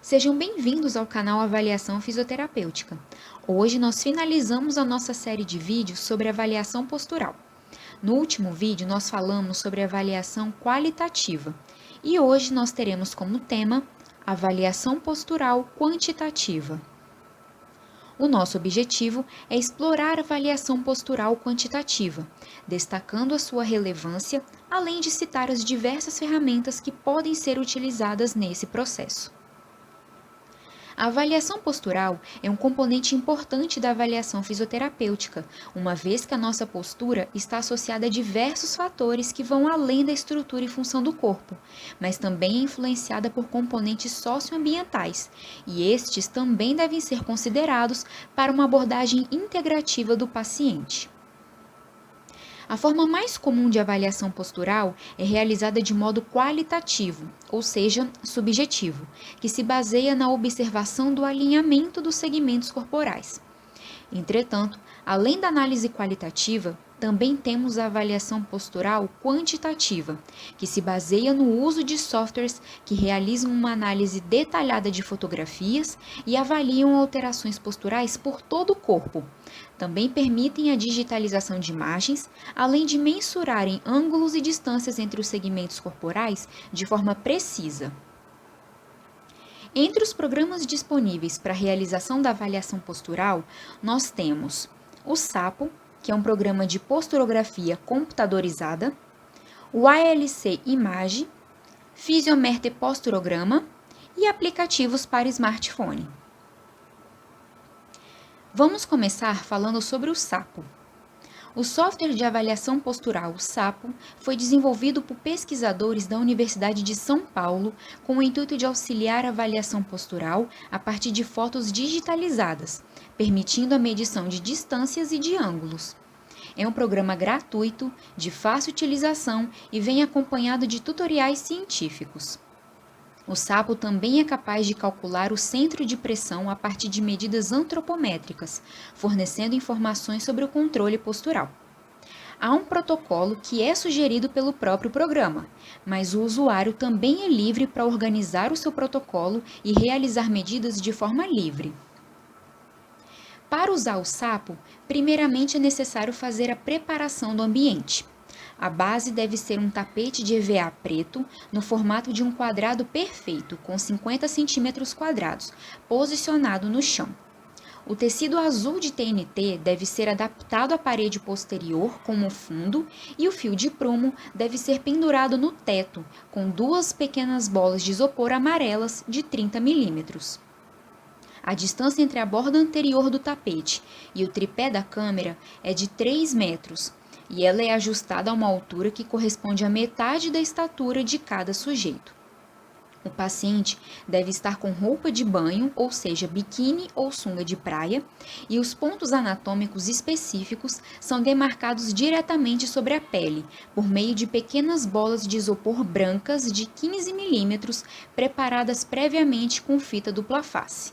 Sejam bem-vindos ao canal Avaliação Fisioterapêutica. Hoje nós finalizamos a nossa série de vídeos sobre avaliação postural. No último vídeo nós falamos sobre avaliação qualitativa e hoje nós teremos como tema avaliação postural quantitativa. O nosso objetivo é explorar a avaliação postural quantitativa, destacando a sua relevância, além de citar as diversas ferramentas que podem ser utilizadas nesse processo. A avaliação postural é um componente importante da avaliação fisioterapêutica, uma vez que a nossa postura está associada a diversos fatores que vão além da estrutura e função do corpo, mas também é influenciada por componentes socioambientais, e estes também devem ser considerados para uma abordagem integrativa do paciente. A forma mais comum de avaliação postural é realizada de modo qualitativo, ou seja, subjetivo, que se baseia na observação do alinhamento dos segmentos corporais. Entretanto, além da análise qualitativa, também temos a avaliação postural quantitativa, que se baseia no uso de softwares que realizam uma análise detalhada de fotografias e avaliam alterações posturais por todo o corpo. Também permitem a digitalização de imagens, além de mensurarem ângulos e distâncias entre os segmentos corporais de forma precisa. Entre os programas disponíveis para a realização da avaliação postural, nós temos o SAPO, que é um programa de posturografia computadorizada, o ALC Image, Physiomerte Posturograma e aplicativos para smartphone. Vamos começar falando sobre o SAPO. O software de avaliação postural, SAPO, foi desenvolvido por pesquisadores da Universidade de São Paulo com o intuito de auxiliar a avaliação postural a partir de fotos digitalizadas, permitindo a medição de distâncias e de ângulos. É um programa gratuito, de fácil utilização e vem acompanhado de tutoriais científicos. O SAPO também é capaz de calcular o centro de pressão a partir de medidas antropométricas, fornecendo informações sobre o controle postural. Há um protocolo que é sugerido pelo próprio programa, mas o usuário também é livre para organizar o seu protocolo e realizar medidas de forma livre. Para usar o SAPO, primeiramente é necessário fazer a preparação do ambiente. A base deve ser um tapete de EVA preto, no formato de um quadrado perfeito, com 50 cm², posicionado no chão. O tecido azul de TNT deve ser adaptado à parede posterior como fundo e o fio de prumo deve ser pendurado no teto, com duas pequenas bolas de isopor amarelas de 30 mm. A distância entre a borda anterior do tapete e o tripé da câmera é de 3 metros, e ela é ajustada a uma altura que corresponde à metade da estatura de cada sujeito. O paciente deve estar com roupa de banho, ou seja, biquíni ou sunga de praia, e os pontos anatômicos específicos são demarcados diretamente sobre a pele, por meio de pequenas bolas de isopor brancas de 15 mm, preparadas previamente com fita dupla face.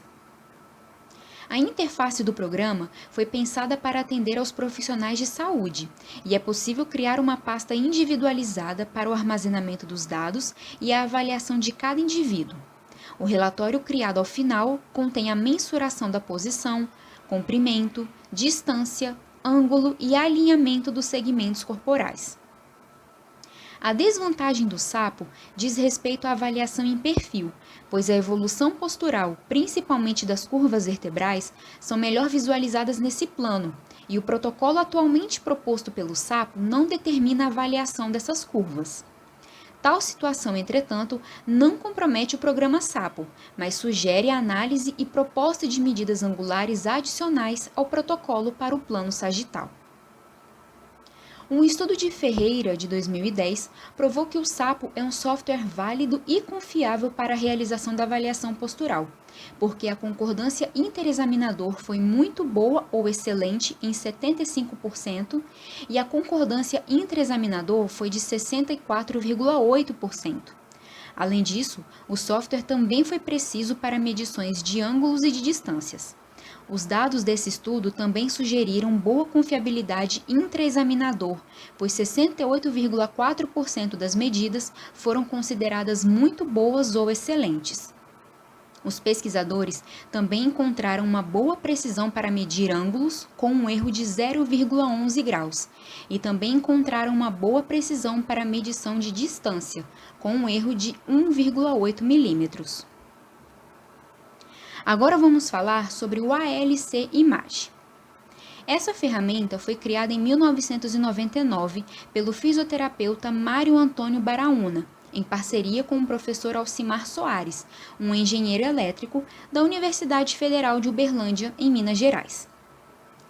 A interface do programa foi pensada para atender aos profissionais de saúde e é possível criar uma pasta individualizada para o armazenamento dos dados e a avaliação de cada indivíduo. O relatório criado ao final contém a mensuração da posição, comprimento, distância, ângulo e alinhamento dos segmentos corporais. A desvantagem do SAPO diz respeito à avaliação em perfil, pois a evolução postural, principalmente das curvas vertebrais, são melhor visualizadas nesse plano, e o protocolo atualmente proposto pelo SAPO não determina a avaliação dessas curvas. Tal situação, entretanto, não compromete o programa SAPO, mas sugere a análise e proposta de medidas angulares adicionais ao protocolo para o plano sagital. Um estudo de Ferreira, de 2010, provou que o SAPO é um software válido e confiável para a realização da avaliação postural, porque a concordância interexaminador foi muito boa ou excelente em 75% e a concordância intraexaminador foi de 64,8%. Além disso, o software também foi preciso para medições de ângulos e de distâncias. Os dados desse estudo também sugeriram boa confiabilidade intraexaminador, pois 68,4% das medidas foram consideradas muito boas ou excelentes. Os pesquisadores também encontraram uma boa precisão para medir ângulos com um erro de 0,11 graus e também encontraram uma boa precisão para a medição de distância, com um erro de 1,8 milímetros. Agora vamos falar sobre o ALC Image. Essa ferramenta foi criada em 1999 pelo fisioterapeuta Mário Antônio Baraúna, em parceria com o professor Alcimar Soares, um engenheiro elétrico da Universidade Federal de Uberlândia, em Minas Gerais.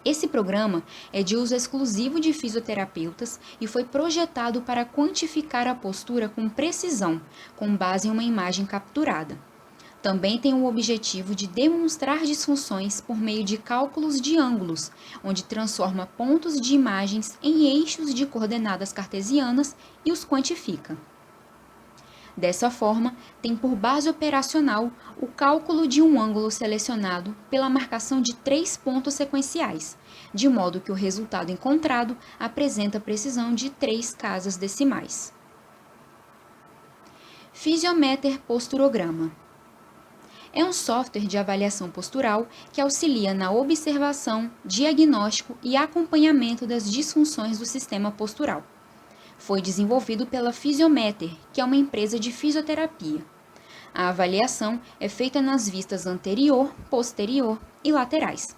Esse programa é de uso exclusivo de fisioterapeutas e foi projetado para quantificar a postura com precisão, com base em uma imagem capturada. Também tem o objetivo de demonstrar disfunções por meio de cálculos de ângulos, onde transforma pontos de imagens em eixos de coordenadas cartesianas e os quantifica. Dessa forma, tem por base operacional o cálculo de um ângulo selecionado pela marcação de 3 pontos sequenciais, de modo que o resultado encontrado apresenta precisão de 3 casas decimais. Physiometer Posturograma é um software de avaliação postural que auxilia na observação, diagnóstico e acompanhamento das disfunções do sistema postural. Foi desenvolvido pela Physiometer, que é uma empresa de fisioterapia. A avaliação é feita nas vistas anterior, posterior e laterais.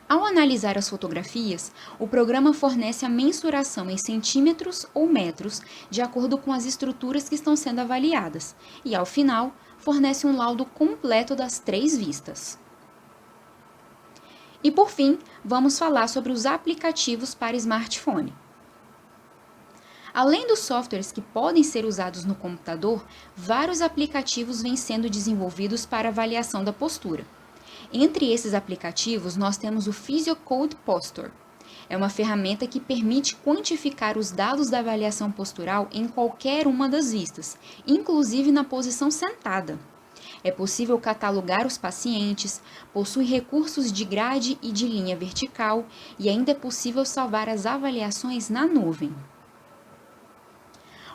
Ao analisar as fotografias, o programa fornece a mensuração em centímetros ou metros, de acordo com as estruturas que estão sendo avaliadas, e, ao final, fornece um laudo completo das 3 vistas. E, por fim, vamos falar sobre os aplicativos para smartphone. Além dos softwares que podem ser usados no computador, vários aplicativos vêm sendo desenvolvidos para avaliação da postura. Entre esses aplicativos, nós temos o PhysioCode Posture. É uma ferramenta que permite quantificar os dados da avaliação postural em qualquer uma das vistas, inclusive na posição sentada. É possível catalogar os pacientes, possui recursos de grade e de linha vertical e ainda é possível salvar as avaliações na nuvem.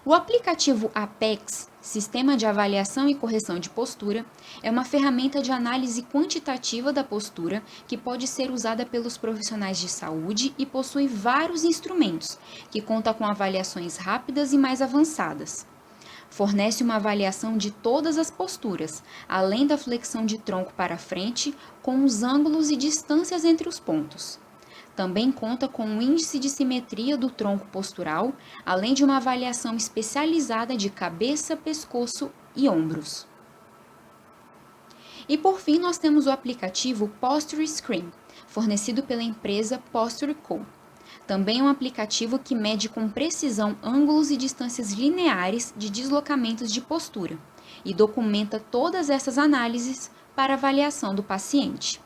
O aplicativo Apex, Sistema de Avaliação e Correção de Postura, é uma ferramenta de análise quantitativa da postura que pode ser usada pelos profissionais de saúde e possui vários instrumentos, que conta com avaliações rápidas e mais avançadas. Fornece uma avaliação de todas as posturas, além da flexão de tronco para frente, com os ângulos e distâncias entre os pontos. Também conta com um índice de simetria do tronco postural, além de uma avaliação especializada de cabeça, pescoço e ombros. E por fim, nós temos o aplicativo Posture Screen, fornecido pela empresa Posture Co. Também é um aplicativo que mede com precisão ângulos e distâncias lineares de deslocamentos de postura e documenta todas essas análises para avaliação do paciente.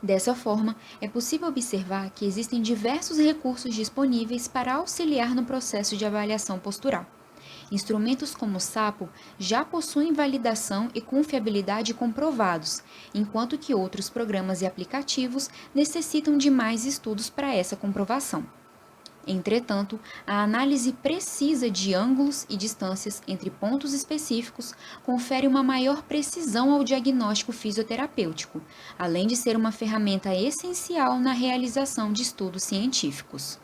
Dessa forma, é possível observar que existem diversos recursos disponíveis para auxiliar no processo de avaliação postural. Instrumentos como o SAPO já possuem validação e confiabilidade comprovados, enquanto que outros programas e aplicativos necessitam de mais estudos para essa comprovação. Entretanto, a análise precisa de ângulos e distâncias entre pontos específicos confere uma maior precisão ao diagnóstico fisioterapêutico, além de ser uma ferramenta essencial na realização de estudos científicos.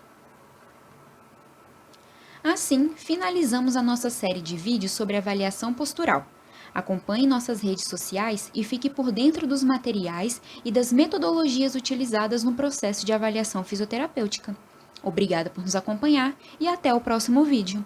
Assim, finalizamos a nossa série de vídeos sobre avaliação postural. Acompanhe nossas redes sociais e fique por dentro dos materiais e das metodologias utilizadas no processo de avaliação fisioterapêutica. Obrigada por nos acompanhar e até o próximo vídeo.